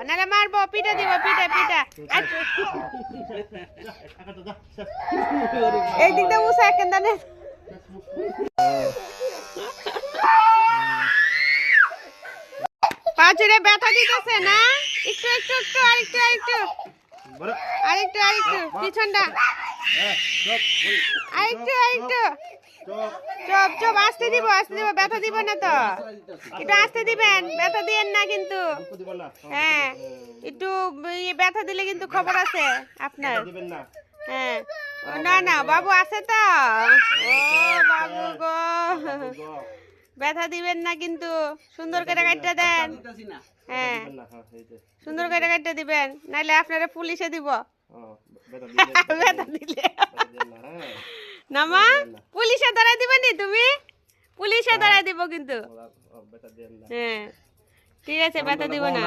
নাহলে মারবো, পিঠা দিব, পিঠা পিঠা। এই দিক দিয়ে উষা কেন জানে পাঁচুরে ব্যথা দিতেছে না? একটু একটু একটু আরেকটু আরেকটু আরেকটু আরেকটু পিছনটা আরেকটু আরেকটু চপ চপ আসতে দিব ব্যথা দিব না তো, একটু আসতে দিবেন, ব্যথা দিয়েন না কিন্তু। হ্যাঁ একটু ব্যথা দিলে কিন্তু খবর আছে আপনার। হ্যাঁ না না বাবু আছে তো, ও বাবু গো ব্যথা দিবেন না কিন্তু, সুন্দর করে কাটতে দেন। হ্যাঁ সুন্দর করে কাটতে দিবেন, নাইলে আপনারা পুলিশে দিব ব্যথা দিলে। না মা পুলিশে ধরাই দিবে নি তুমি, পুলিশে ধরাই দিব কিন্তু। হ্যাঁ ঠিক আছে ব্যথা দিব না।